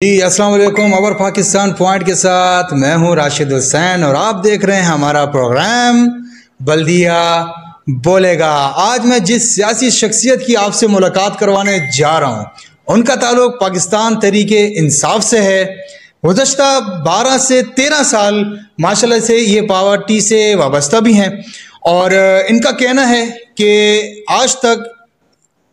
जी अस्सलाम वालेकुम। अवर पाकिस्तान पॉइंट के साथ मैं हूं राशिद हुसैन और आप देख रहे हैं हमारा प्रोग्राम बल्दिया बोलेगा। आज मैं जिस सियासी शख्सियत की आपसे मुलाकात करवाने जा रहा हूं उनका ताल्लुक पाकिस्तान तहरीके इंसाफ से है। गुज़श्ता 12 से 13 साल माशाल्लाह से ये पार्टी से वाबस्ता भी हैं और इनका कहना है कि आज तक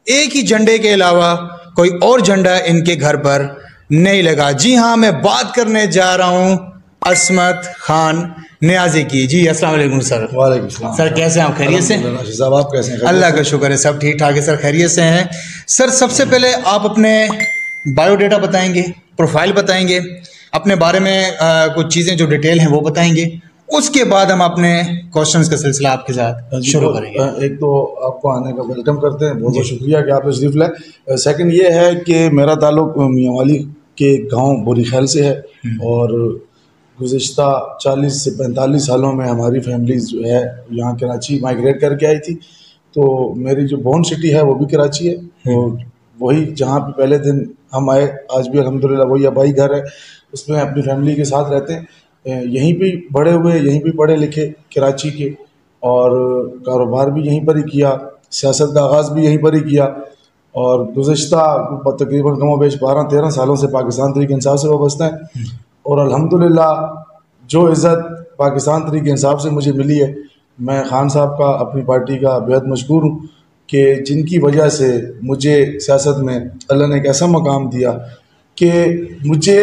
एक ही झंडे के अलावा कोई और झंडा इनके घर पर नहीं लगा। जी हाँ, मैं बात करने जा रहा हूँ असमत खान नियाजी की। जी अस्सलाम वालेकुम सर। वालेकुम सलाम। सर कैसे हैं आप? खैरियत से? साहब आप कैसे हैं? अल्लाह का शुक्र है, सब ठीक ठाक है सर, खैरियत से हैं। सर सबसे पहले आप अपने बायोडाटा बताएंगे, प्रोफाइल बताएंगे, अपने बारे में कुछ चीज़ें जो डिटेल हैं वो बताएंगे, उसके बाद हम अपने क्वेश्चंस का सिलसिला आपके साथ शुरू करेंगे। एक तो आपको आने का वेलकम करते हैं, बहुत बहुत शुक्रिया कि आप तशरीफ़ लाए। सेकंड ये है कि मेरा ताल्लुक मियांवाली के गांव बोरी खैल से है और गुज़श्ता 40 से 45 सालों में हमारी फैमिली जो है यहाँ कराची माइग्रेट करके आई थी। तो मेरी जो बोर्न सिटी है वो भी कराची है और वही जहाँ पे पहले दिन हम आए आज भी अल्हम्दुलिल्लाह वही आबाई घर है, उसमें अपनी फैमिली के साथ रहते हैं। यहीं पे बड़े हुए, यहीं पे पढ़े लिखे कराची के और कारोबार भी यहीं पर ही किया, सियासत का आगाज़ भी यहीं पर ही किया और गुज़श्ता तकरीबन कम बेश 12-13 सालों से पाकिस्तान तहरीक इंसाफ से वाबस्ता है और अल्हम्दुलिल्लाह जो इज़्ज़त पाकिस्तान तहरीक इंसाफ से मुझे मिली है, मैं खान साहब का, अपनी पार्टी का बेहद मशकूर हूँ कि जिनकी वजह से मुझे सियासत में अल्लाह ने एक ऐसा मकाम दिया कि मुझे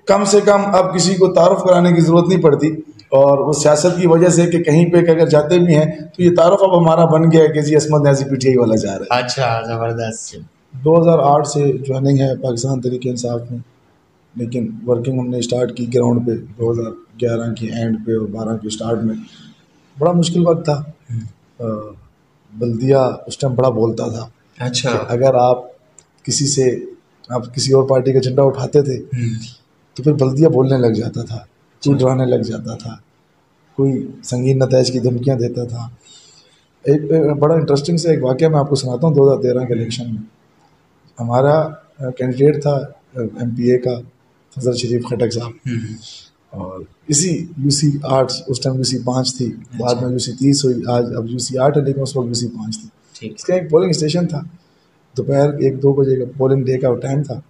कम से कम अब किसी को तारुफ कराने की ज़रूरत नहीं पड़ती और वो सियासत की वजह से कि कहीं पे अगर जाते भी हैं तो ये तारुफ अब हमारा बन गया है कि जी असमत न्याजी पीटीआई वाला जा रहा है। अच्छा, ज़बरदस्त। 2008 से ज्वाइनिंग है पाकिस्तान तहरीक इंसाफ में, लेकिन वर्किंग हमने स्टार्ट की ग्राउंड पे 2011 की एंड पे और 12 के स्टार्ट में। बड़ा मुश्किल वक्त था। बल्दिया उस टाइम बड़ा बोलता था। अच्छा, अगर आप किसी और पार्टी का झंडा उठाते थे तो फिर बल्दिया बोलने लग जाता था, कोई डराने लग जाता था, कोई संगीन नताइज की धमकियाँ देता था। एक बड़ा इंटरेस्टिंग से एक वाक़या मैं आपको सुनाता हूँ। 2013 के इलेक्शन में हमारा कैंडिडेट था MPA का फजल शरीफ खटक साहब और इसी UC 8, उस टाइम UC 5 थी, बाद में UC 30 हुई, आज अब UC 8 है, लेकिन उस वक्त UC 5 थी। इसका एक पोलिंग स्टेशन था, दोपहर 1-2 बजे का पोलिंग डे का टाइम था।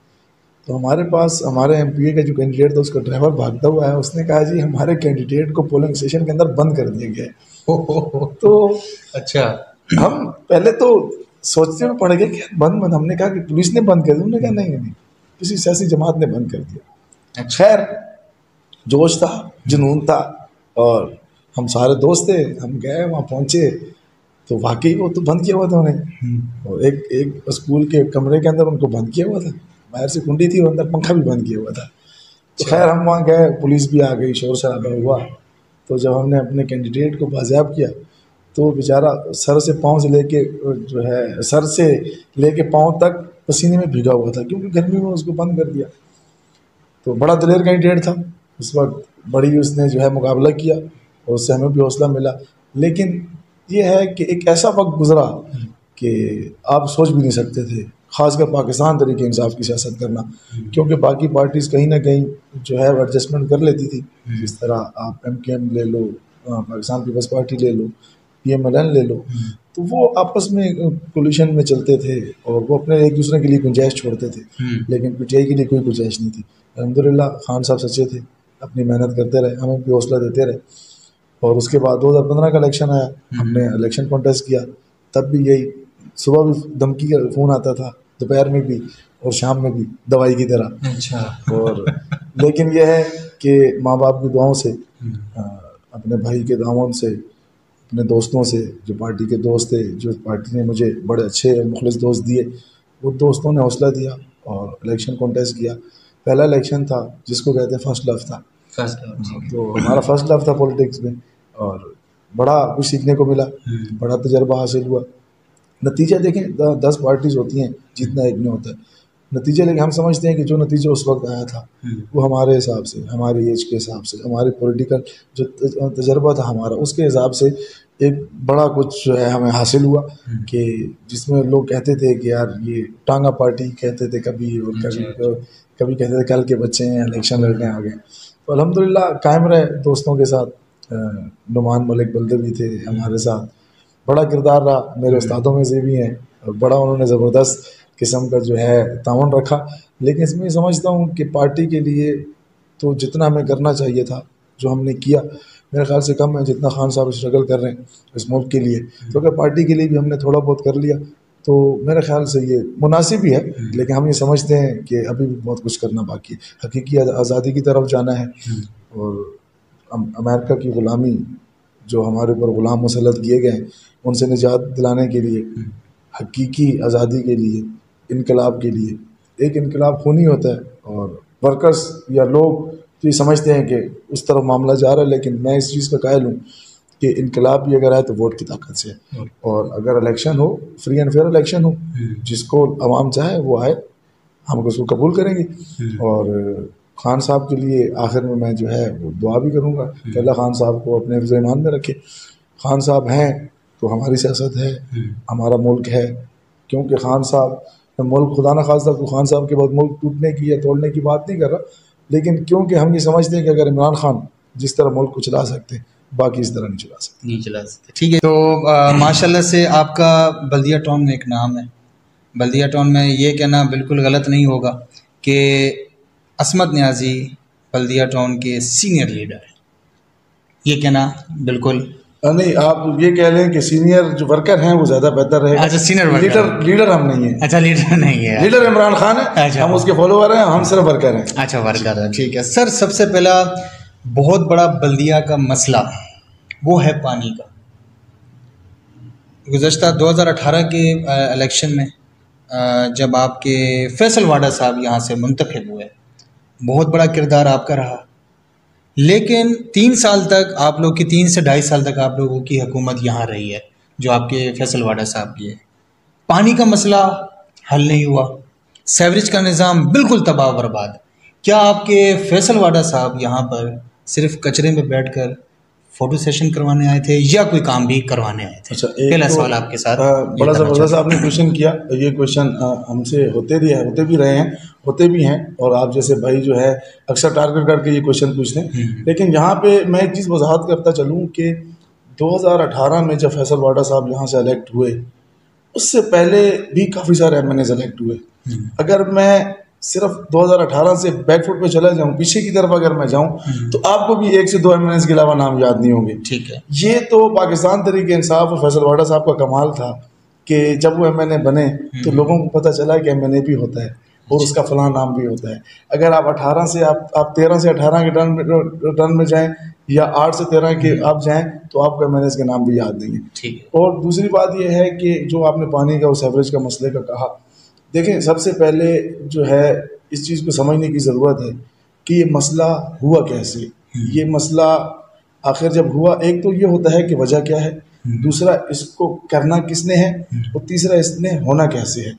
तो हमारे पास हमारे MPA का जो कैंडिडेट था उसका ड्राइवर भागता हुआ है, उसने कहा जी हमारे कैंडिडेट को पोलिंग स्टेशन के अंदर बंद कर दिया गया है। तो अच्छा, हम पहले तो सोचते हुए पड़ गए कि बंद, हमने कहा कि पुलिस ने बंद कर दिया, उन्होंने कहा नहीं, किसी सियासी जमात ने बंद कर दिया। खैर जोश था, जुनून था और हम सारे दोस्त थे, हम गए वहाँ पहुँचे तो वाकई वो तो बंद किया हुआ था उन्हें और एक स्कूल के कमरे के अंदर उनको बंद किया हुआ था, बाहर से कुंडी थी और अंदर पंखा भी बंद किया हुआ था। तो खैर हम वहाँ गए, पुलिस भी आ गई, शोर शराबा हुआ। तो जब हमने अपने कैंडिडेट को बाजियाब किया तो बेचारा सर से पाँव से लेके जो है सर से लेके पाँव तक पसीने में भीगा हुआ था क्योंकि गर्मी में उसको बंद कर दिया। तो बड़ा दिलेर कैंडिडेट था उस वक्त, बड़ी उसने जो है मुकाबला किया और उससे हमें भी हौसला मिला। लेकिन ये है कि एक ऐसा वक्त गुजरा कि आप सोच भी नहीं सकते थे, ख़ासकर पाकिस्तान तरीके इंसाफ की सियासत करना, क्योंकि बाकी पार्टीज़ कहीं ना कहीं जो है एडजस्टमेंट कर लेती थी। जिस तरह आप MKM ले लो, पाकिस्तान पीपल्स पार्टी ले लो, PMLN ले लो, तो वो आपस में कोलिशन में चलते थे और वो अपने एक दूसरे के लिए गुंजाइश छोड़ते थे, लेकिन PTI के लिए कोई गुंजाइश नहीं थी। अल्हम्दुलिल्लाह खान साहब सच्चे थे, अपनी मेहनत करते रहे, हमें भी हौसला देते रहे। और उसके बाद 2015 का इलेक्शन आया, हमने इलेक्शन कॉन्टेस्ट किया, तब भी यही, सुबह भी धमकी का फ़ोन आता था, दोपहर में भी और शाम में भी, दवाई की तरह। अच्छा। और लेकिन यह है कि माँ बाप की दुआओं से, अपने भाई के दामन से, अपने दोस्तों से, जो पार्टी के दोस्त थे, जो पार्टी ने मुझे बड़े अच्छे मुखलिस दोस्त दिए, वो दोस्तों ने हौसला दिया और इलेक्शन कॉन्टेस्ट किया। पहला इलेक्शन था जिसको कहते हैं फर्स्ट लव था। तो हमारा फर्स्ट लव था पॉलिटिक्स में और बड़ा कुछ सीखने को मिला, बड़ा तजर्बा हासिल हुआ। नतीजा देखें, 10 पार्टीज़ होती हैं, जीतना एक में होता है नतीजा, लेकिन हम समझते हैं कि जो नतीजा उस वक्त आया था वो हमारे हिसाब से, हमारी एज के हिसाब से, हमारे पॉलिटिकल जो तजर्बा था हमारा, उसके हिसाब से एक बड़ा कुछ जो है हमें हासिल हुआ कि जिसमें लोग कहते थे कि यार ये टांगा पार्टी कहते थे कभी और कभी, कभी कहते थे कल के बच्चे हैं, इलेक्शन लड़ने आ गए। तो अल्हम्दुलिल्लाह कायम रहे दोस्तों के साथ। नुमान मलिक बल्दवी थे हमारे साथ, बड़ा किरदार रहा, मेरे उस्तादों में से भी हैं, और बड़ा उन्होंने ज़बरदस्त किस्म का जो है ताउन रखा। लेकिन इसमें समझता हूँ कि पार्टी के लिए तो जितना हमें करना चाहिए था, जो हमने किया, मेरे ख्याल से कम है जितना खान साहब स्ट्रगल कर रहे हैं इस मुल्क के लिए। तो अगर पार्टी के लिए भी हमने थोड़ा बहुत कर लिया तो मेरे ख्याल से ये मुनासिब ही है। लेकिन हम ये समझते हैं कि अभी भी बहुत कुछ करना बाकी है, हकीकी आज़ादी की तरफ जाना है। और अमेरिका की ग़ुलामी जो हमारे ऊपर ग़ुलाम मुसल्लत किए गए हैं, उनसे निजात दिलाने के लिए, हकीकी आज़ादी के लिए, इनकलाब के लिए, एक इनकलाब खूनी होता है। और वर्कर्स या लोग तो ये समझते हैं कि उस तरफ मामला जा रहा है, लेकिन मैं इस चीज़ का कायल हूँ कि इनकलाब भी अगर आए तो वोट की ताकत से है। और अगर इलेक्शन हो, फ्री एंड फेयर इलेक्शन हो, जिसको अवाम चाहे वो आए, हम उसको कबूल करेंगे। और खान साहब के लिए आखिर में मैं जो है वो दुआ भी करूँगा कि अल्लाह खान साहब को अपने हिफ्ज़ ईमान में रखे। खान साहब हैं तो हमारी सियासत है, हमारा मुल्क है। क्योंकि खान साहब मुल्क, खुदा न खास्ता तो खान साहब के बाद मुल्क टूटने की या तोड़ने की बात नहीं कर रहा, लेकिन क्योंकि हम ये समझते हैं कि अगर इमरान खान जिस तरह मुल्क को चला सकते, बाकी इस तरह नहीं चला सकते। ठीक है। तो माशाल्लाह से आपका बल्दिया टाउन में एक नाम है। बल्दिया टाउन में ये कहना बिल्कुल गलत नहीं होगा कि असमत न्याजी बल्दिया टाउन के सीनियर लीडर हैं, ये कहना बिल्कुल नहीं, आप ये कह लें कि सीनियर जो वर्कर हैं वो ज़्यादा बेहतर रहेगा। अच्छा, सीनियर वर्कर, लीडर हम नहीं है। अच्छा, लीडर नहीं है, लीडर इमरान खान है। अच्छा, हम उसके फॉलोवर हैं, हम सिर्फ वर्कर हैं। अच्छा, वर्कर है, ठीक है। सर, सबसे पहला बहुत बड़ा बल्दिया का मसला वो है पानी का। गुज़श्ता 2018 के इलेक्शन में जब आपके फैसल वाडा साहब यहाँ से मुंतखब हुए, बहुत बड़ा किरदार आपका रहा। लेकिन 3 साल तक आप लोग की, 3 से 2.5 साल तक आप लोगों की हुकूमत यहाँ रही है, जो आपके फैसल वाडा साहब की है। पानी का मसला हल नहीं हुआ, सेवरेज का निज़ाम बिल्कुल तबाह बर्बाद। क्या आपके फैसल वाडा साहब यहाँ पर सिर्फ कचरे में बैठकर फ़ोटो सेशन करवाने आए थे या कोई काम भी करवाने आए थे? अच्छा, पहला सवाल आपके साथ बड़ा ज़बरदस्त आपने क्वेश्चन किया। ये क्वेश्चन हमसे होते भी रहे हैं, होते भी हैं, और आप जैसे भाई जो है अक्सर टारगेट करके ये क्वेश्चन पूछते हैं। लेकिन यहाँ पे मैं एक चीज़ वजाहत करता चलूँ कि 2018 में जब फैसल वाडा साहब यहाँ से इलेक्ट हुए, उससे पहले भी काफ़ी सारे MNAs इलेक्ट हुए। अगर मैं सिर्फ 2018 से बैकफुट पे चला जाऊं, पीछे की तरफ अगर मैं जाऊं, तो आपको भी 1 से 2 MNAs के अलावा नाम याद नहीं होंगे। ठीक है। ये तो पाकिस्तान तहरीक इंसाफ और फैसल वाडा साहब का कमाल था कि जब वो MNA बने तो लोगों को पता चला कि MNA भी होता है और उसका फलां नाम भी होता है। अगर आप 18 से आप 13 से 18 के टर्न में जाएं या 8 से 13 के आप जाएं तो आपको MNAs के नाम भी याद नहीं है। ठीक है। और दूसरी बात यह है कि जो आपने पानी का, उस एवरेज का मसले का कहा, देखें, सबसे पहले जो है इस चीज़ को समझने की ज़रूरत है कि ये मसला हुआ कैसे। ये मसला आखिर जब हुआ, एक तो ये होता है कि वजह क्या है, दूसरा इसको करना किसने है, और तीसरा इसने होना कैसे है।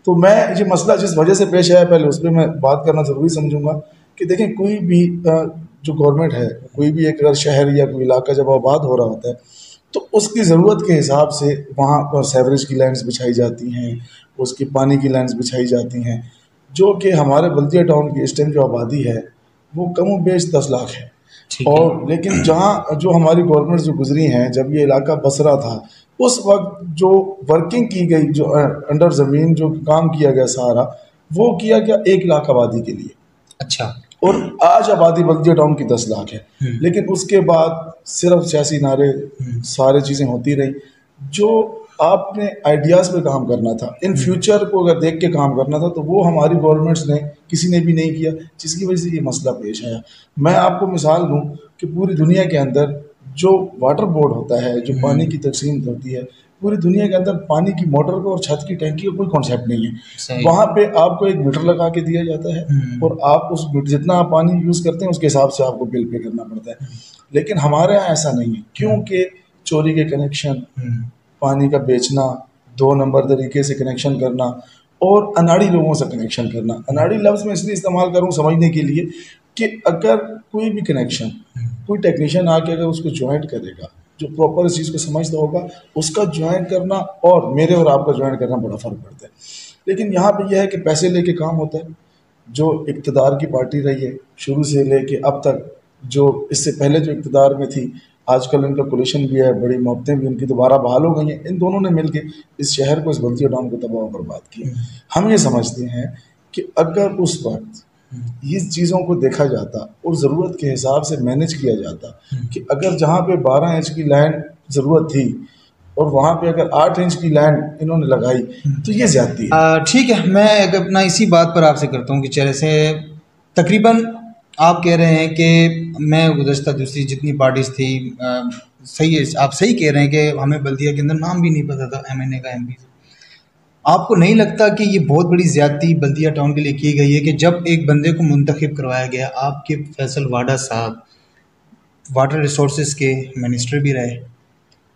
तो मैं ये मसला जिस वजह से पेश आया, पहले उस पर मैं बात करना ज़रूरी समझूंगा कि देखें, कोई भी जो गवर्नमेंट है, कोई भी एक अगर शहर या कोई इलाका जब आबाद हो रहा होता है तो उसकी ज़रूरत के हिसाब से वहाँ पर सेवरेज की लाइन्स बिछाई जाती हैं, उसकी पानी की लाइन्स बिछाई जाती हैं, जो कि हमारे बल्दिया टाउन की इस टाइम जो आबादी है वो कम बेश 10 लाख है। और लेकिन जहाँ जो हमारी गवर्नमेंट जो गुजरी हैं, जब ये इलाका बसरा था, उस वक्त जो वर्किंग की गई, जो अंडर ज़मीन जो काम किया गया सारा, वो किया गया 1 लाख आबादी के लिए। अच्छा। और आज आबादी बल्दिया टाउन की 10 लाख है। लेकिन उसके बाद सिर्फ सियासी नारे, सारी चीज़ें होती रही। जो आपने आइडियाज़ पे काम करना था, इन फ्यूचर को अगर देख के काम करना था, तो वो हमारी गवर्नमेंट्स ने, किसी ने भी नहीं किया, जिसकी वजह से ये मसला पेश आया। मैं आपको मिसाल दूं कि पूरी दुनिया के अंदर जो वाटर बोर्ड होता है, जो पानी की तकसीम होती है, पूरी दुनिया के अंदर पानी की मोटर को और छत की टैंकी का कोई कॉन्सेप्ट नहीं है। वहाँ पे आपको एक मीटर लगा के दिया जाता है और आप उस जितना आप पानी यूज़ करते हैं उसके हिसाब से आपको बिल पे करना पड़ता है। लेकिन हमारे यहाँ ऐसा नहीं है, क्योंकि चोरी के कनेक्शन, पानी का बेचना, 2 नंबर तरीके से कनेक्शन करना और अनाड़ी लोगों से कनेक्शन करना। अनाड़ी लफ्ज़ में इसलिए इस्तेमाल करूँ समझने के लिए कि अगर कोई भी कनेक्शन, कोई टेक्नीशियन आके अगर उसको ज्वाइंट करेगा, जो प्रॉपर इस चीज़ को समझता होगा, उसका ज्वाइंट करना और मेरे और आपका ज्वाइंट करना बड़ा फ़र्क पड़ता है। लेकिन यहाँ पे यह है कि पैसे लेके काम होता है, जो इक़्तिदार की पार्टी रही है शुरू से लेके अब तक, जो इससे पहले जो इक़्तिदार में थी, आजकल इनका कोलिशन भी है, बड़ी मोहब्बतें भी इनकी दोबारा बहाल हो गई हैं, इन दोनों ने मिलके इस शहर को, इस बल्दिया टाउन को तबाह बर्बाद किया। हम ये समझते हैं कि अगर उस वक्त इस चीज़ों को देखा जाता और ज़रूरत के हिसाब से मैनेज किया जाता कि अगर जहाँ पे 12 इंच की लाइन ज़रूरत थी और वहाँ पे अगर 8 इंच की लाइन इन्होंने लगाई तो ये ज़्यादती है। ठीक है, मैं एक अपना इसी बात पर आपसे करता हूँ कि जैसे तकरीबन आप कह रहे हैं कि मैं गुज़श्ता दूसरी जितनी पार्टीज़ थी, सही है, आप सही कह रहे हैं कि हमें बल्दिया के अंदर नाम भी नहीं पता था MNA का, MP। आपको नहीं लगता कि ये बहुत बड़ी ज़्यादती बल्दिया टाउन के लिए की गई है कि जब एक बंदे को मुंतखब करवाया गया, आपके फैसल वाडा साहब वाटर रिसोर्सेज के मिनिस्टर भी रहे,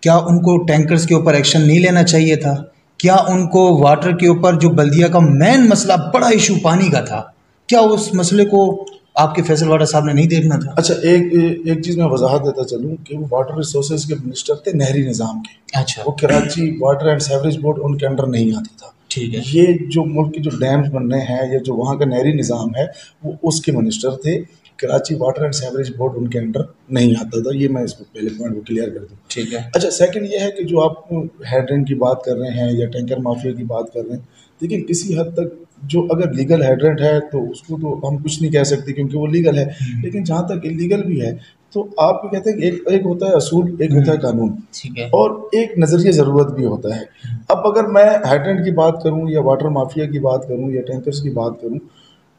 क्या उनको टैंकर्स के ऊपर एक्शन नहीं लेना चाहिए था? क्या उनको वाटर के ऊपर, जो बल्दिया का मेन मसला, बड़ा इशू पानी का था, क्या उस मसले को आपके फैसल वाडा साहब ने नहीं देखना था? अच्छा, एक चीज़ मैं वजाहत देता चलूँ कि वो वाटर रिसोर्सेज के मिनिस्टर थे नहरी निज़ाम के। अच्छा, वो Karachi water and sewerage board उनके अंडर नहीं आता था। ठीक है। ये जो मुल्क के जो डैम्स बनने हैं या जो वहाँ का नहरी निज़ाम है वो उसके मिनिस्टर थे। Karachi water and sewerage board उनके अंडर नहीं आता था। ये मैं इसको पहले पॉइंट को क्लियर कर दूँ। ठीक है। अच्छा, सेकंड ये है कि जो आप हेड्रेन की बात कर रहे हैं या टैंकर माफिया की बात कर रहे हैं, देखिए किसी हद तक जो अगर लीगल हेड्रेंट है तो उसको तो हम कुछ नहीं कह सकते क्योंकि वो लीगल है, लेकिन जहाँ तक इलीगल भी है तो आप कहते हैं कि एक होता है असूल, एक होता है कानून, ठीक है। और एक नज़रिया ज़रूरत भी होता है। अब अगर मैं हेड्रेंट की बात करूँ या वाटर माफिया की बात करूँ या टैंकर्स की बात करूँ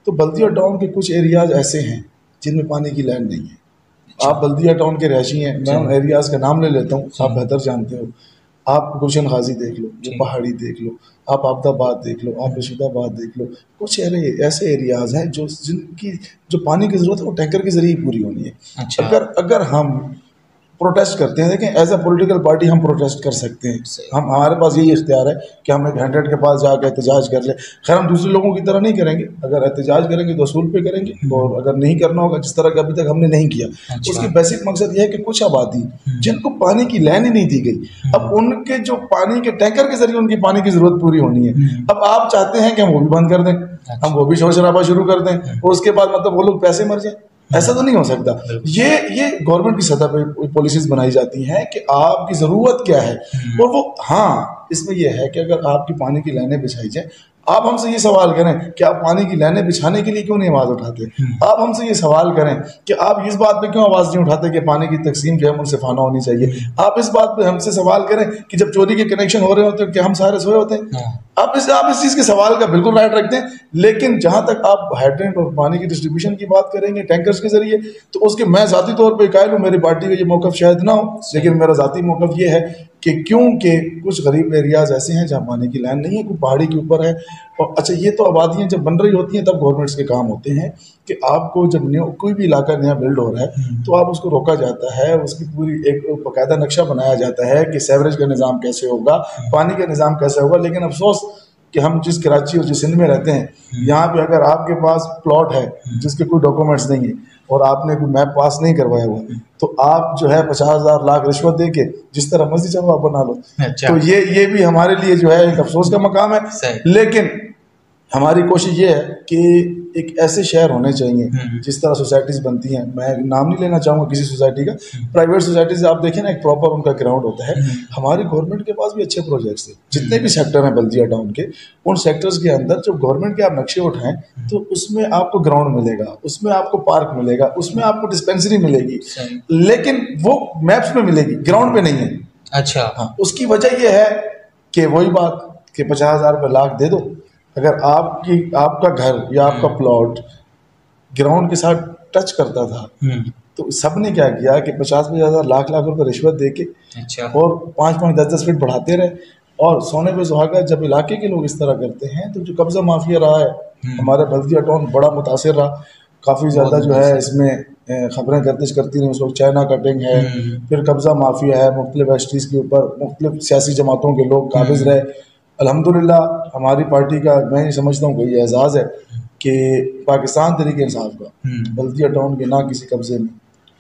तो बल्दिया टाउन के कुछ एरियाज़ ऐसे हैं जिनमें पानी की लाइन नहीं है। आप बल्दिया टाउन के रहायशी हैं, मैं उन एरियाज़ का नाम ले लेता हूँ, आप बेहतर जानते हो। आप गुलशन गाजी देख लो, वो पहाड़ी देख लो, आप आबदाबाद देख लो, आप रशीदाबाद देख लो, कुछ ऐसे एरियाज़ हैं जो जिनकी जो पानी की ज़रूरत है वो टैंकर के ज़रिए पूरी होनी है। अच्छा। अगर हम प्रोटेस्ट करते हैं, देखें एज अ पॉलिटिकल पार्टी हम प्रोटेस्ट कर सकते हैं, हमारे पास यही इख्तियार है कि हम एक 100 के पास जाकर एहतजाज कर लें। खैर हम दूसरे लोगों की तरह नहीं करेंगे, अगर एहतजाज करेंगे तो असूल पे करेंगे, और अगर नहीं करना होगा जिस तरह का अभी तक हमने नहीं किया। अच्छा। उसकी बेसिक मकसद यह है कि कुछ आबादी जिनको पानी की लाइन ही नहीं दी गई, अब उनके जो पानी के टैंकर के जरिए उनकी पानी की जरूरत पूरी होनी है। अब आप चाहते हैं कि हम वो भी बंद कर दें, हम वो भी शोर शराबा शुरू कर दें और उसके बाद मतलब वो लोग पैसे मर जाए, ऐसा तो नहीं हो सकता। ये गवर्नमेंट की सतह पे पॉलिसीज बनाई जाती हैं कि आपकी ज़रूरत क्या है, और वो हाँ इसमें यह है कि अगर आपकी पानी की लाइनें बिछाई जाए, आप हमसे ये सवाल करें कि आप पानी की लाइनें बिछाने के लिए क्यों नहीं आवाज़ उठाते? आप हमसे ये सवाल करें कि आप इस बात पे क्यों आवाज़ नहीं उठाते कि पानी की तकसीम जो है मुनसिफाना होनी चाहिए? आप इस बात पे हमसे सवाल करें कि जब चोरी के कनेक्शन हो रहे होते हैं क्या हम सारे सोए होते हैं? आप इस चीज़ के सवाल का बिल्कुल राइट रखते हैं, लेकिन जहाँ तक आप हाइड्रेंट और पानी की डिस्ट्रीब्यूशन की बात करेंगे टैंकर्स के जरिए, तो उसके मैं ज़ाती तौर पर कायल हूँ, मेरी पार्टी का ये मौक़िफ़ शायद ना हो, लेकिन मेरा ज़ाती मौक़िफ़ ये है कि क्योंकि कुछ गरीब एरियाज़ ऐसे हैं जहाँ पानी की लाइन नहीं है, कोई पहाड़ी के ऊपर है। और अच्छा, ये तो आबादियाँ जब बन रही होती हैं तब गवर्नमेंट्स के काम होते हैं कि आपको जब कोई भी इलाका नया बिल्ड हो रहा है तो आप उसको रोका जाता है, उसकी पूरी एक बाकायदा नक्शा बनाया जाता है कि सीवरेज का निज़ाम कैसे होगा, पानी का निज़ाम कैसे होगा। लेकिन अफसोस कि हम जिस कराची और जिस सिंध में रहते हैं, यहाँ पे अगर आपके पास प्लॉट है जिसके कोई डॉक्यूमेंट्स नहीं है और आपने कोई मैप पास नहीं करवाया हुआ, तो आप जो है 50,000 लाख रिश्वत दे के जिस तरह मर्जी चाहो आप बना लो। अच्छा। तो ये भी हमारे लिए जो है एक अफसोस का मकाम है। लेकिन हमारी कोशिश ये है कि एक ऐसे शहर होने चाहिए जिस तरह सोसाइटीज़ बनती हैं, मैं नाम नहीं लेना चाहूँगा किसी सोसाइटी का, प्राइवेट सोसाइटीज़ आप देखें ना, एक प्रॉपर उनका ग्राउंड होता है। हमारी गवर्नमेंट के पास भी अच्छे प्रोजेक्ट्स थे, जितने भी सेक्टर हैं बल्दिया टाउन के, उन सेक्टर्स के अंदर जब गवर्नमेंट के आप नक्शे उठाएं तो उसमें आपको ग्राउंड मिलेगा, उसमें आपको पार्क मिलेगा, उसमें आपको डिस्पेंसरी मिलेगी, लेकिन वो मैप्स में मिलेगी, ग्राउंड पे नहीं है। अच्छा। हाँ, उसकी वजह यह है कि वही बात कि 50,000 रुपये लाख दे दो, अगर आपका घर या आपका प्लॉट ग्राउंड के साथ टच करता था तो सबने क्या किया कि 50,000 लाख रुपए रिश्वत देके और 5-5, 10-10 फीट बढ़ाते रहे। और सोने पे सुहागा जब इलाके के लोग इस तरह करते हैं तो जो कब्जा माफिया रहा है हमारे बल्दिया टाउन बड़ा मुतासिर रहा, काफ़ी ज़्यादा जो है इसमें खबरें गर्दिश करती रही। उस वक्त चाइना कटिंग है, फिर कब्जा माफिया है, मुख्तलिफ एसटीज़ के ऊपर मुख्तलिफ सियासी जमातों के लोग काबिज रहे। अल्हम्दुलिल्लाह हमारी पार्टी का मैं ये समझता हूँ कि ये एजाज़ है कि पाकिस्तान तरीके इंसाफ का बल्दिया टाउन के ना किसी कब्जे में,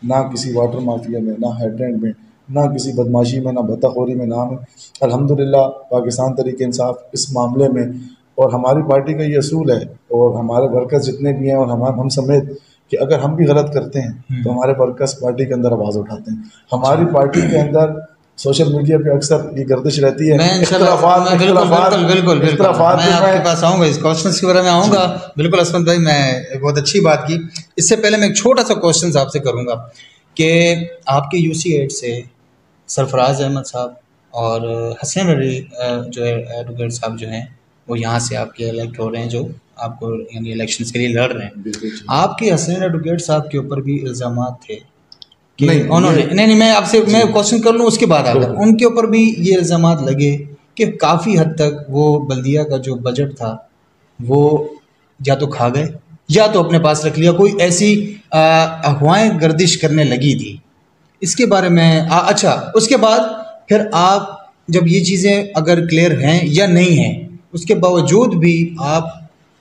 ना किसी वाटर माफिया में, ना हेड्रेंट में, ना किसी बदमाशी में, ना बत्ताखोरी में नाम है। अल्हम्दुलिल्लाह पाकिस्तान तरीके इंसाफ इस मामले में और हमारी पार्टी का ये असूल है और हमारे वर्कर्स जितने भी हैं और हम समेत कि अगर हम भी गलत करते हैं तो हमारे वर्कर्स पार्टी के अंदर आवाज़ उठाते हैं। हमारी पार्टी के अंदर सोशल मीडिया पे अक्सर ये गर्दिश रहती है, बिल्कुल मैं आपके पास आऊँगा, इस क्वेश्चन के बारे में आऊँगा। बिल्कुल असमत भाई, मैं बहुत अच्छी बात की। इससे पहले मैं एक छोटा सा क्वेश्चन आपसे करूँगा कि आपके UC8 से सरफराज अहमद साहब और हसनैन अली जो है एडवोकेट साहब जो हैं वो यहाँ से आपके इलेक्ट हो रहे हैं, जो आपको यानी इलेक्शंस के लिए लड़ रहे हैं। आपके हसनैन एडवोकेट साहब के ऊपर भी इल्ज़ामात थे कि उन्होंने नहीं मैं आपसे मैं क्वेश्चन कर लूँ उसके बाद आकर उनके ऊपर भी ये इल्ज़ामात लगे कि काफ़ी हद तक वो बल्दिया का जो बजट था वो या तो खा गए या तो अपने पास रख लिया, कोई ऐसी अफवाहें गर्दिश करने लगी थी। इसके बारे में अच्छा, उसके बाद फिर आप जब ये चीज़ें अगर क्लियर हैं या नहीं हैं, उसके बावजूद भी आप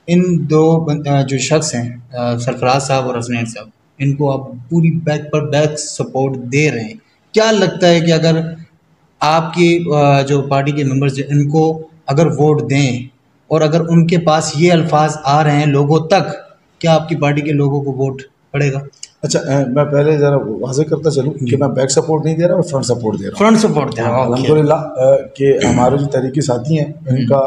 इन दो जो शख्स हैं सरफराज साहब और हसनैन साहब, इनको आप पूरी बैक पर बैक सपोर्ट दे रहे हैं। क्या लगता है कि अगर आपकी जो पार्टी के मेंबर्स इनको अगर वोट दें और अगर उनके पास ये अल्फाज आ रहे हैं लोगों तक, क्या आपकी पार्टी के लोगों को वोट पड़ेगा? अच्छा, मैं पहले ज़रा वाज़ेह करता चलूँ कि मैं बैक सपोर्ट नहीं दे रहा, मैं फ्रंट सपोर्ट दे रहा हूँ। फ्रंट सपोर्ट दे रहा हूँ अल्हम्दुलिल्लाह कि हमारे जो तहरीकी साथी हैं इनका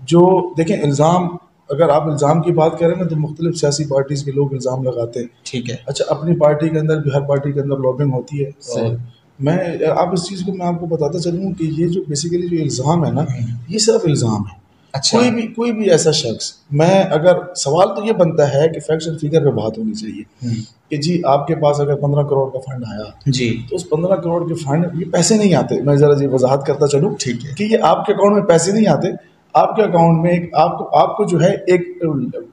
जो देखें इल्ज़ाम, अगर आप इल्ज़ाम की बात करें ना तो मुख्तलिफ सियासी पार्टीज़ के लोग इल्ज़ाम लगाते हैं। ठीक है। अच्छा, अपनी पार्टी के अंदर भी हर पार्टी के अंदर लॉबिंग होती है और मैं आप इस चीज़ को मैं आपको बताता चलूँ कि ये जो बेसिकली जो इल्ज़ाम है ना, ये सिर्फ इल्ज़ाम है। अच्छा। कोई भी ऐसा शख्स, मैं अगर सवाल तो ये बनता है कि फैक्ट्स एंड फिगर पे बात होनी चाहिए कि जी आपके पास अगर 15 करोड़ का फंड आया जी, तो उस 15 करोड़ के फंड, ये पैसे नहीं आते, मैं ज़रा जी वजाहत करता चलूँ। ठीक है। कि ये आपके अकाउंट में पैसे नहीं आते, आपके अकाउंट में एक आपको जो है एक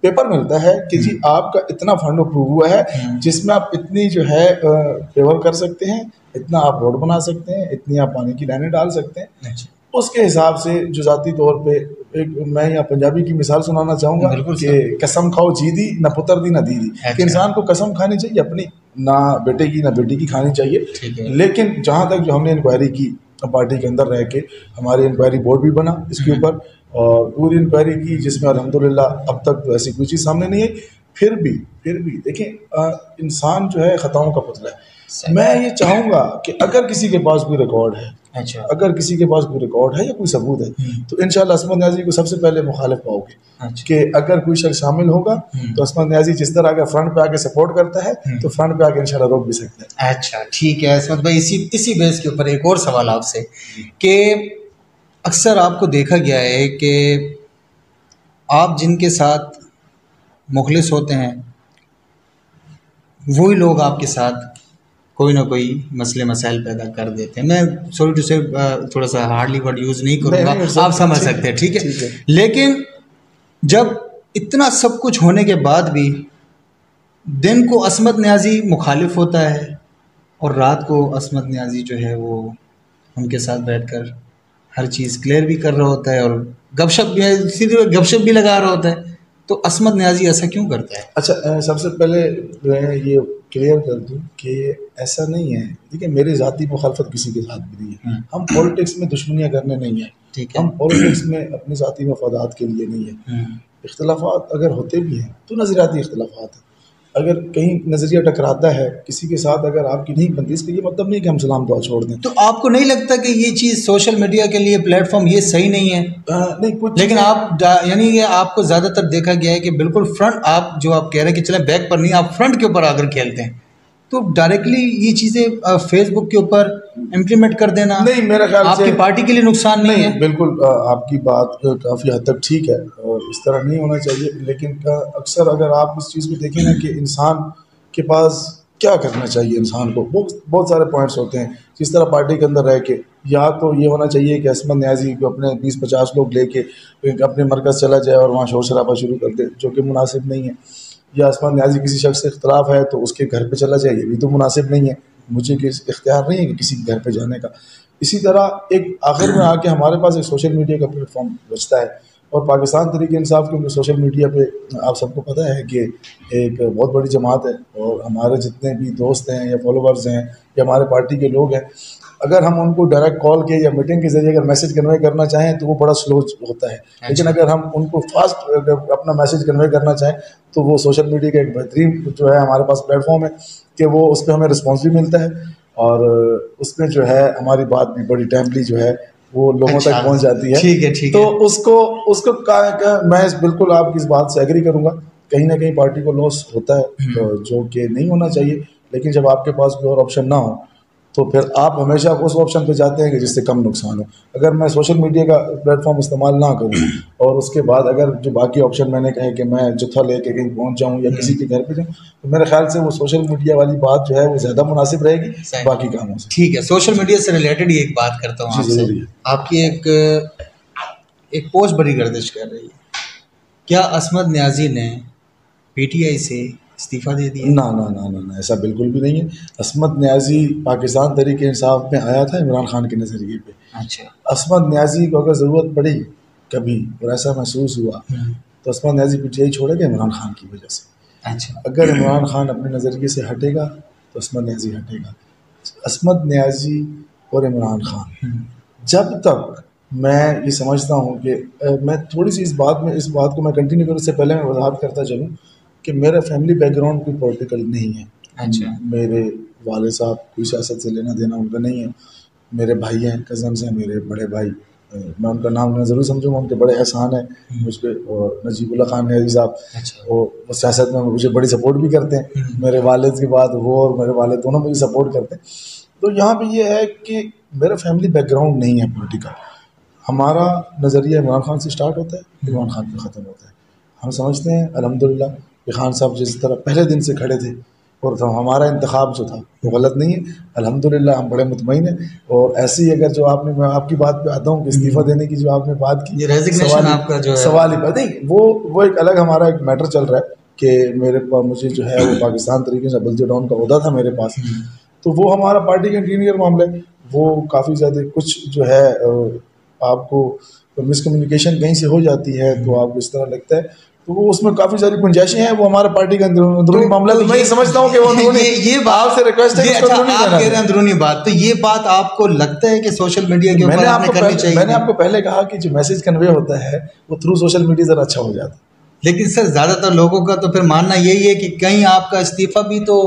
पेपर मिलता है कि जी आपका इतना फंड अप्रूव हुआ है जिसमें आप इतनी जो है पेवर कर सकते हैं, इतना आप रोड बना सकते हैं, इतनी आप पानी की लाइनें डाल सकते हैं। उसके हिसाब से जो ज़ाती तौर पे एक मैं यहाँ पंजाबी की मिसाल सुनाना चाहूँगा कि कसम खाओ जी दी ना पुत्र दी ना दीदी। कि इंसान को कसम खानी चाहिए अपनी, ना बेटे की ना बेटी की खानी चाहिए। लेकिन जहाँ तक जो हमने इंक्वायरी की पार्टी के अंदर रह के, हमारे इंक्वायरी बोर्ड भी बना इसके ऊपर और पूरी इंक्वायरी की जिसमें अल्हम्दुलिल्लाह अब तक तो ऐसी कोई चीज़ सामने नहीं आई। फिर भी देखें इंसान जो है ख़ताओं का पुतला है। मैं ये चाहूँगा कि अगर किसी के पास कोई रिकॉर्ड है, अच्छा, अगर किसी के पास कोई रिकॉर्ड है या कोई सबूत है तो इंशाल्लाह असमत न्याजी को सबसे पहले मुखालिफ पाओगे। अच्छा। कि अगर कोई शख्स शामिल होगा तो असमत न्याजी जिस तरह अगर फ्रंट पे आके सपोर्ट करता है तो फ्रंट पे आके इंशाल्लाह रोक भी सकता है। अच्छा ठीक है असमत भाई, इसी बेस के ऊपर एक और सवाल आपसे कि अक्सर आपको देखा गया है कि आप जिनके साथ मुखलिस होते हैं वही लोग आपके साथ कोई ना कोई मसले मसाइल पैदा कर देते हैं। मैं सॉरी टू से थोड़ा सा हार्डली वर्ड यूज़ नहीं करूँगा, आप समझ सकते हैं, ठीक है। लेकिन जब इतना सब कुछ होने के बाद भी दिन को असमत न्याजी मुखालिफ होता है और रात को असमत न्याजी जो है वो उनके साथ बैठकर हर चीज़ क्लियर भी कर रहा होता है और गपशप भी सीधे गपशप भी लगा रहा होता है, तो असमत न्याजी ऐसा क्यों करता है? अच्छा, सबसे पहले मैं ये क्लियर कर दूं कि ऐसा नहीं है। देखिए मेरी ज़ाती मुखालफत किसी के साथ भी नहीं है। हम पॉलिटिक्स में दुश्मनियाँ करने नहीं है, ठीक है। हम पॉलिटिक्स में अपनी ज़ाती मफादात के लिए नहीं है। इख्तलाफात अगर होते भी हैं तो नज़रियाती इख्तलाफात है। अगर कहीं नज़रिया टकराता है किसी के साथ, अगर आपकी नहीं बनती, इसका ये मतलब नहीं कि हम सलाम दुआ छोड़ दें। तो आपको नहीं लगता कि ये चीज़ सोशल मीडिया के लिए प्लेटफॉर्म ये सही नहीं है? नहीं कुछ, लेकिन आप यानी कि आपको ज़्यादातर देखा गया है कि बिल्कुल फ्रंट, आप जो आप कह रहे हैं कि चले बैक पर नहीं, आप फ्रंट के ऊपर आकर खेलते हैं, तो डायरेक्टली ये चीज़ें फेसबुक के ऊपर इम्प्लीमेंट कर देना नहीं, मेरा ख्याल से आपकी पार्टी के लिए नुकसान नहीं है। बिल्कुल आपकी बात काफ़ी हद तक ठीक है और इस तरह नहीं होना चाहिए। लेकिन अक्सर अगर आप इस चीज़ को देखें ना कि इंसान के पास क्या करना चाहिए, इंसान को बहुत सारे पॉइंट्स होते हैं। जिस तरह पार्टी के अंदर रह के या तो ये होना चाहिए कि असमत न्याजी को अपने 20-50 लोग लेके अपने मरकज़ चला जाए और वहाँ शोर शराबा शुरू कर दे, जो कि मुनासिब नहीं है। या असमत न्याजी किसी शख्स से इख्तलाफ है तो उसके घर पे चला जाए, ये भी तो मुनासिब नहीं है। मुझे इख्तियार नहीं है कि किसी के घर पे जाने का। इसी तरह एक आखिर में आके हमारे पास एक सोशल मीडिया का प्लेटफॉर्म बचता है और पाकिस्तान तहरीक इंसाफ के सोशल मीडिया पे आप सबको पता है कि एक बहुत बड़ी जमात है और हमारे जितने भी दोस्त हैं या फॉलोवर्स हैं या हमारे पार्टी के लोग हैं, अगर हम उनको डायरेक्ट कॉल के या मीटिंग के जरिए अगर मैसेज कन्वे करना चाहें तो वो बड़ा स्लो होता है, लेकिन अगर हम उनको फास्ट अपना मैसेज कन्वे करना चाहें तो वो सोशल मीडिया का एक बेहतरीन जो है हमारे पास प्लेटफॉर्म है कि वो उस पर हमें रिस्पॉन्स भी मिलता है और उसमें जो है हमारी बात भी बड़ी टाइमली जो है वो लोगों तक पहुंच जाती है। ठीक है तो उसको मैं बिल्कुल आपकी इस बात से एग्री करूंगा। कहीं ना कहीं पार्टी को लॉस होता है जो कि नहीं होना चाहिए, लेकिन जब आपके पास कोई और ऑप्शन ना हो तो फिर आप हमेशा उस ऑप्शन पे जाते हैं कि जिससे कम नुकसान हो। अगर मैं सोशल मीडिया का प्लेटफॉर्म इस्तेमाल ना करूं और उसके बाद अगर जो बाकी ऑप्शन मैंने कहे कि मैं जुत्था लेके कहीं पहुंच जाऊं या किसी के घर पे जाऊं, तो मेरे ख्याल से वो सोशल मीडिया वाली बात जो है वो ज़्यादा मुनासिब रहेगी बाकी कामों से। ठीक है, सोशल मीडिया से रिलेटेड ही एक बात करता हूँ आपसे। आपकी एक पोस्ट बड़ी गर्दिश कर रही है, क्या असमत न्याजी ने पीटीआई से इस्तीफा दे दिया? ना ना ना ना ना, ऐसा बिल्कुल भी नहीं है। असमत न्याजी पाकिस्तान तहरीक इंसाफ में आया था इमरान खान के नज़रिए पे। अच्छा। असमत न्याजी को अगर ज़रूरत पड़ी कभी और ऐसा महसूस हुआ तो असमत न्याजी पीटीआई छोड़ेगा इमरान खान की वजह से। अच्छा। अगर इमरान खान अपने नज़रिए से हटेगा तो असमत न्याजी हटेगा। असमत न्याजी और इमरान खान, जब तक मैं ये समझता हूँ कि मैं थोड़ी सी इस बात को मैं कंटिन्यू करूँ, इससे पहले मैं वजाहत करता चलूँ कि मेरा फैमिली बैकग्राउंड कोई पॉलिटिकल नहीं है। अच्छा। मेरे वाले साहब कोई सियासत से लेना देना उनका नहीं है। मेरे भाई हैं, कज़न्स हैं, मेरे बड़े भाई, मैं उनका नाम ज़रूर समझूंगा, उनके बड़े एहसान है मुझ पर। और नजीबुल्ला खान नहरी साहब, वो सियासत में मुझे बड़ी सपोर्ट भी करते हैं। मेरे वालिद के बाद वो और मेरे वालिद दोनों मुझे सपोर्ट करते हैं। तो यहाँ पे ये है कि मेरा फैमिली बैकग्राउंड नहीं है पॉलिटिकल। हमारा नज़रिया इमरान खान से स्टार्ट होता है, इमरान खान पे ख़त्म होता है। हम समझते हैं अल्हम्दुलिल्लाह कि खान साहब जिस तरह पहले दिन से खड़े थे और तो हमारा इंतखाब जो था वो गलत नहीं है, अल्हम्दुलिल्लाह हम बड़े मुतमईन हैं। और ऐसे ही अगर जो आपने, मैं आपकी बात पे आता हूँ कि इस्तीफ़ा देने की जो आपने बात की, आपका जो सवाल ही नहीं, वो एक अलग हमारा एक मैटर चल रहा है कि मुझे जो है वो पाकिस्तान तरीके से बल्दिया डाउन का ओहदा था मेरे पास, तो वो हमारा पार्टी का इंटीरियर मामला है। वो काफ़ी ज़्यादा कुछ जो है आपको मिसकम्युनिकेशन कहीं से हो जाती है तो आपको इस तरह लगता है, तो वो उसमें काफ़ी सारी गुंजाइशें हैं। वो हमारा पार्टी का अंदरूनी मामला है। तो मैं ये समझता हूँ कि वो ये बात से रिक्वेस्ट है। अच्छा, आप कह रहे हैं अंदरूनी बात, तो ये बात आपको लगता है कि सोशल मीडिया के ऊपर आपने करनी चाहिए? मैंने आपको पहले कहा कि जो मैसेज कन्वे होता है वो थ्रू सोशल मीडिया ज़रा अच्छा हो जाता है। लेकिन सर ज़्यादातर लोगों का तो फिर मानना यही है कि कहीं आपका इस्तीफा भी तो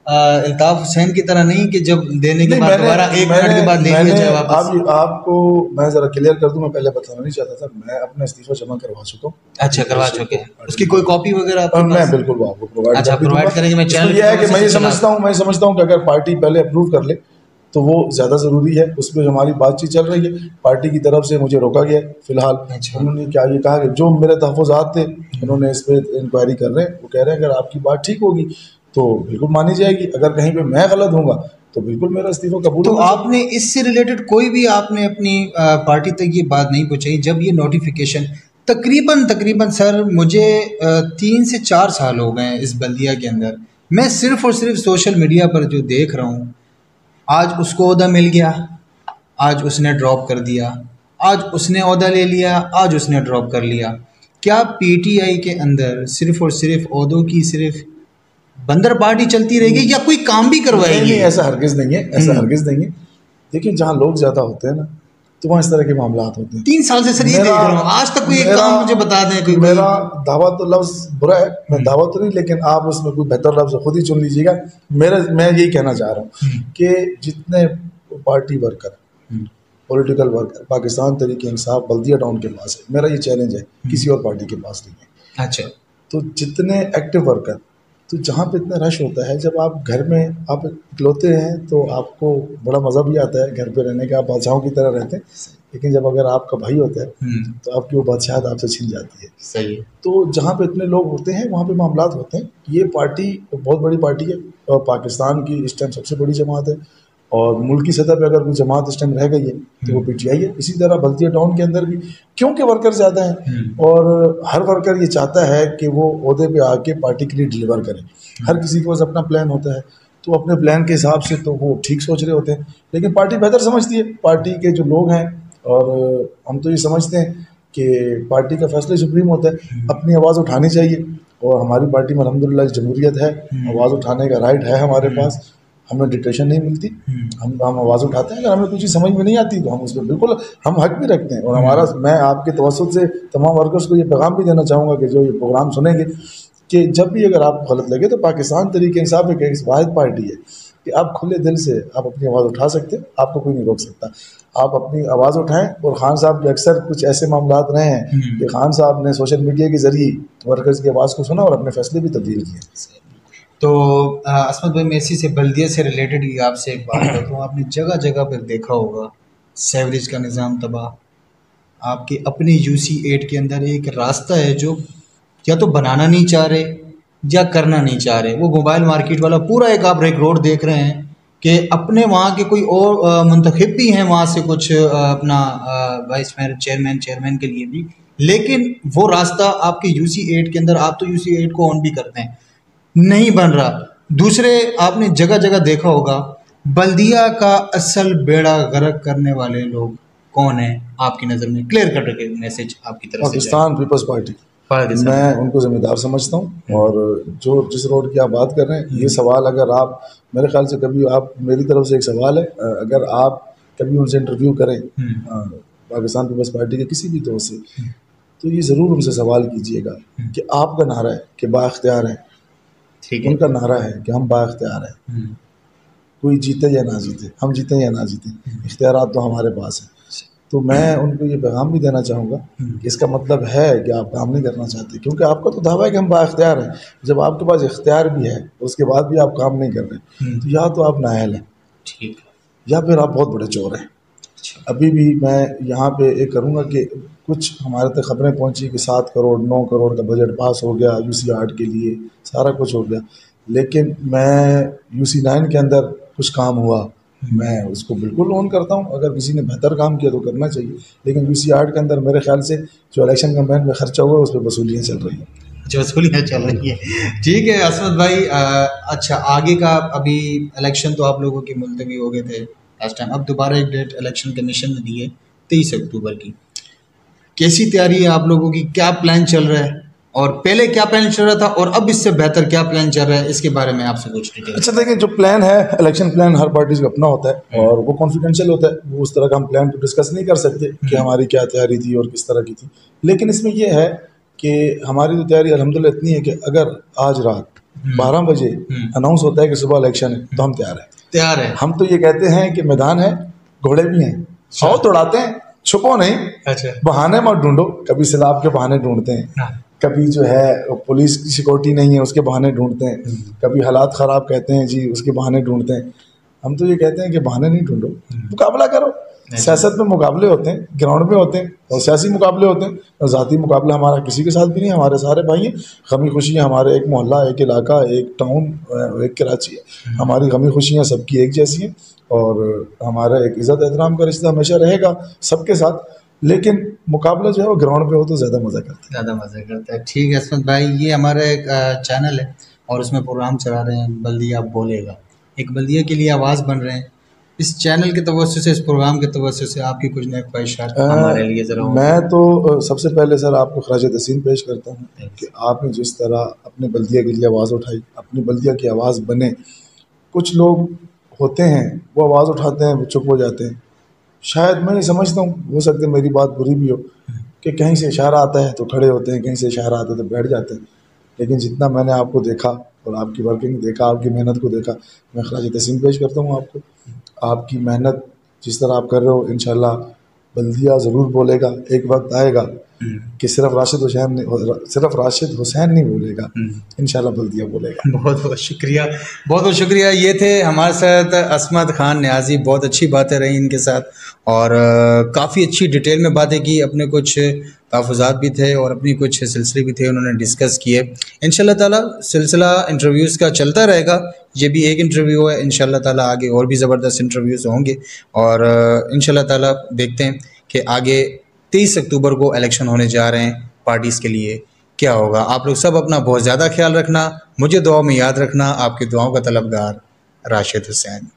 अल्ताफ हुसैन की तरह नहीं कि जब देने के बाद दोबारा 1 मिनट के बाद ले लिया जाए वापस। आपको मैं ज़रा क्लियर कर दूं, मैं पहले बताना नहीं चाहता था, मैं अपना इस्तीफा जमा करवा चुका हूँ। अच्छा, करवा चुके हैं? उसकी कोई कॉपी वगैरह मैं बिल्कुल वो आपको प्रोवाइड करेंगे। मैं चैनल ये है कि मैं समझता हूँ कि अगर पार्टी पहले अप्रूव कर ले तो वो ज़्यादा ज़रूरी है। उस पर हमारी बातचीत चल रही है, पार्टी की तरफ से मुझे रोका गया फ़िलहाल। उन्होंने क्या ये कहा कि जो मेरे तहफ़्फ़ुज़ात थे उन्होंने इस पर इंक्वायरी कर रहे हैं। वो कह रहे हैं अगर आपकी बात ठीक होगी तो बिल्कुल मानी जाएगी, अगर कहीं पे मैं गलत हूँगा तो बिल्कुल मेरा इस्तीफा कबूल। तो आपने इससे रिलेटेड कोई भी आपने अपनी पार्टी तक ये बात नहीं पहुँचाई? जब ये नोटिफिकेशन तकरीबन सर मुझे 3 से 4 साल हो गए इस बल्दिया के अंदर, मैं सिर्फ और सिर्फ सोशल मीडिया पर जो देख रहा हूँ, आज उसको ओहदा मिल गया, आज उसने ड्रॉप कर दिया, आज उसने ओहदा ले लिया, आज उसने ड्रॉप कर लिया। क्या पीटीआई के अंदर सिर्फ और सिर्फ ओहदों की सिर्फ बंदर पार्टी चलती रहेगी या कोई काम भी करवाएगी? नहीं, ऐसा हरगिज़ नहीं है, ऐसा हरगिज़ नहीं है। देखिए, जहाँ लोग ज़्यादा होते हैं ना तो वहाँ इस तरह के मामला होते हैं। 3 साल से सर ये देख रहा हूँ, आज तक कोई एक काम मुझे बता दें। मेरा दावा तो लफ्ज़ बुरा है, मैं दावा तो नहीं, लेकिन आप उसमें कोई बेहतर लफ्ज़ खुद ही चुन लीजिएगा। मैं यही कहना चाह रहा हूँ कि जितने party worker, political worker Pakistan Tehreek Insaf Baldia Town के पास है, मेरा ये चैलेंज है, किसी और पार्टी के पास नहीं है। अच्छा, तो जितने एक्टिव वर्कर, तो जहाँ पे इतना रश होता है, जब आप घर में आप इकलौते हैं तो आपको बड़ा मज़ा भी आता है घर पे रहने का, आप बादशाहों की तरह रहते हैं। लेकिन जब अगर आपका भाई होता है तो आपकी वो बादशाहत आपसे छिन जाती है। सही है। तो जहाँ पे इतने लोग होते हैं वहाँ पे मामलात होते हैं। ये पार्टी बहुत बड़ी पार्टी है और पाकिस्तान की इस टाइम सबसे बड़ी जमात है, और मुल्क की सतह पे अगर कोई जमात इस टाइम रह गई है तो वो पीटीआई है। इसी तरह बल्दिया टाउन के अंदर भी क्योंकि वर्कर ज़्यादा हैं और हर वर्कर ये चाहता है कि वो ओहदे पे आके पार्टी के लिए डिलीवर करे। हर किसी के पास अपना प्लान होता है, तो अपने प्लान के हिसाब से तो वो ठीक सोच रहे होते हैं, लेकिन पार्टी बेहतर समझती है। पार्टी के जो लोग हैं, और हम तो ये समझते हैं कि पार्टी का फैसला सुप्रीम होता है, अपनी आवाज़ उठानी चाहिए। और हमारी पार्टी में अल्हम्दुलिल्लाह जमहूरियत है, आवाज़ उठाने का राइट है हमारे पास। हमें डिटेशन नहीं मिलती, हम आवाज़ उठाते हैं। अगर हमें कुछ चीज़ समझ में नहीं आती तो हम उस पर बिल्कुल हम हक भी रखते हैं। और हमारा, मैं आपके तवज्जुह से तमाम वर्कर्स को ये पैगाम भी देना चाहूँगा कि जो ये प्रोग्राम सुनेंगे कि जब भी अगर आपको गलत लगे तो पाकिस्तान तरीके इंसाफ एक वाहिद पार्टी है कि आप खुले दिल से आप अपनी आवाज़ उठा सकते हैं, आपको कोई नहीं रोक सकता। आप अपनी आवाज़ उठाएं। और खान साहब के अक्सर कुछ ऐसे मामलात रहे हैं कि खान साहब ने सोशल मीडिया के ज़रिए वर्कर्स की आवाज़ को सुना और अपने फैसले भी तब्दील किए। तो असमत भाई, मैं इसी से बल्दिया से रिलेटेड ही आपसे एक बात करता हूँ। आपने जगह जगह पर देखा होगा सेवरेज का निज़ाम तबाह। आपके अपने UC8 के अंदर एक रास्ता है जो या तो बनाना नहीं चाह रहे या करना नहीं चाह रहे। वो मोबाइल मार्केट वाला पूरा एक आप एक रोड देख रहे हैं कि अपने वहाँ के कोई और मुंतखब भी हैं वहाँ से कुछ अपना वाइस चेयरमैन के लिए भी, लेकिन वो रास्ता आपके UC8 के अंदर, आप तो UC8 को ऑन भी करते हैं, नहीं बन रहा। दूसरे आपने जगह जगह देखा होगा बल्दिया का असल बेड़ा गर्क करने वाले लोग कौन है आपकी नज़र में? क्लियर कट के मैसेज आपकी तरफ से। पाकिस्तान पीपल्स पार्टी, मैं उनको जिम्मेदार समझता हूँ। और जो जिस रोड की आप बात कर रहे हैं, ये सवाल अगर आप, मेरे ख्याल से कभी आप, मेरी तरफ से एक सवाल है, अगर आप कभी उनसे इंटरव्यू करें पाकिस्तान पीपल्स पार्टी के किसी भी दोस्त से, तो ये ज़रूर उनसे सवाल कीजिएगा कि आपका नारा है कि बाख्तियार है, उनका नारा है कि हम बाख्तियार हैं, कोई जीते या ना जीते, हम जीते या ना जीते, इख्तियारात तो हमारे पास है। तो मैं उनको ये पैगाम भी देना चाहूँगा कि इसका मतलब है कि आप काम नहीं करना चाहते, क्योंकि आपका तो दावा है कि हम बाख्तियार हैं। जब आपके पास इख्तियार भी है उसके बाद भी आप काम नहीं कर रहे, तो या तो आप नाअहल हैं, ठीक, या फिर आप बहुत बड़े चोर हैं। अभी भी मैं यहाँ पे एक करूँगा कि कुछ हमारे तक खबरें पहुँची कि 7 करोड़ 9 करोड़ का बजट पास हो गया UC8 के लिए, सारा कुछ हो गया, लेकिन मैं UC9 के अंदर कुछ काम हुआ, मैं उसको बिल्कुल ऑन करता हूँ। अगर किसी ने बेहतर काम किया तो करना चाहिए, लेकिन UC8 के अंदर मेरे ख्याल से जो इलेक्शन कैंपेन में खर्चा हुआ उस पर वसूलियाँ चल रही हैं। अच्छा, वसूलियाँ चल रही है, ठीक है असमत भाई। अच्छा, आगे का अभी इलेक्शन तो आप लोगों के मुलतवी हो गए थे लास्ट टाइम, अब दोबारा एक डेट इलेक्शन कमीशन ने दी है 23 अक्टूबर की। कैसी तैयारी है आप लोगों की? क्या प्लान चल रहा है, और पहले क्या प्लान चल रहा था और अब इससे बेहतर क्या प्लान चल रहा है, इसके बारे में आपसे कुछ डिटेल। अच्छा, देखिए, जो प्लान है, इलेक्शन प्लान हर पार्टी का अपना होता है और वो कॉन्फिडेंशियल होता है। वो उस तरह का हम प्लान को डिस्कस नहीं कर सकते कि हमारी क्या तैयारी थी और किस तरह की थी। लेकिन इसमें यह है कि हमारी तो तैयारी अल्हम्दुलिल्लाह इतनी है कि अगर आज रात 12 बजे अनाउंस होता है कि सुबह इलेक्शन है तो हम तैयार हैं। हम तो ये कहते हैं कि मैदान है, घोड़े भी हैं, आओ दौड़ाते हैं, छुपो नहीं। अच्छा, बहाने मत ढूंढो। कभी सैलाब के बहाने ढूंढते हैं, कभी जो है पुलिस की सिक्योरिटी नहीं है उसके बहाने ढूंढते हैं, कभी हालात ख़राब कहते हैं जी उसके बहाने ढूंढते हैं। हम तो ये कहते हैं कि बहाने नहीं ढूंढो, मुकाबला करो। सियासत में मुकाबले होते हैं, ग्राउंड में होते हैं, और सियासी मुकाबले होते हैं, और ज़ाती मुकाबला हमारा किसी के साथ भी नहीं। हमारे सारे भाई हैं, गमी खुशियाँ हमारे एक मोहल्ला, एक इलाका, एक टाउन, एक कराची है। हमारी गमी खुशियाँ सबकी एक जैसी हैं और हमारा एक इज़्ज़त एहतराम का रिश्ता हमेशा रहेगा सबके साथ। लेकिन मुकाबला जो है वो ग्राउंड पे हो तो ज़्यादा मज़ा करता है। ठीक है असमत भाई, ये हमारा एक चैनल है और उसमें प्रोग्राम चला रहे हैं बल्दिया बोलेगा, एक बल्दिया के लिए आवाज़ बन रहे हैं। इस चैनल के तवज्जुह से, इस प्रोग्राम के तवज्जुह से आपकी कुछ नई ख्वाहिशात हमारे लिए ज़रा? मैं तो सबसे पहले सर आपको खराज तहसीन पेश करता हूँ कि आपने जिस तरह अपने बल्दिया के लिए आवाज़ उठाई, अपनी बल्दिया की आवाज़ बने। कुछ लोग होते हैं वो आवाज़ उठाते हैं, वो चुप हो जाते हैं। शायद मैं नहीं समझता हूँ, हो सकता है मेरी बात बुरी भी हो, कि कहीं से इशारा आता है तो खड़े होते हैं, कहीं से इशारा आता है तो बैठ जाते हैं। लेकिन जितना मैंने आपको देखा और आपकी वर्किंग देखा, आपकी मेहनत को देखा, मैं खराज तहसीन पेश करता हूँ आपको। आपकी मेहनत जिस तरह आप कर रहे हो, इंशाल्लाह बल्दिया ज़रूर बोलेगा। एक वक्त आएगा कि सिर्फ राशिद हुसैन नहीं बोलेगा, इंशाल्लाह बल्दिया बोलेगा। बहुत बहुत शुक्रिया, बहुत बहुत शुक्रिया। ये थे हमारे साथ असमत खान नियाज़ी। बहुत अच्छी बातें रही इनके साथ और काफ़ी अच्छी डिटेल में बातें की। अपने कुछ तहफ़्फ़ुज़ात भी थे और अपनी कुछ सिलसिले भी थे, उन्होंने डिस्कस किए। इंशाल्लाह ताला सिलसिला इंटरव्यूज़ का चलता रहेगा। ये भी एक इंटरव्यू है, इंशाल्लाह ताला आगे और भी ज़बरदस्त इंटरव्यूज़ होंगे और इंशाल्लाह ताला देखते हैं कि आगे 23 अक्टूबर को इलेक्शन होने जा रहे हैं, पार्टीज़ के लिए क्या होगा। आप लोग सब अपना बहुत ज़्यादा ख्याल रखना, मुझे दुआ में याद रखना। आपकी दुआओं का तलबगार राशिद हुसैन।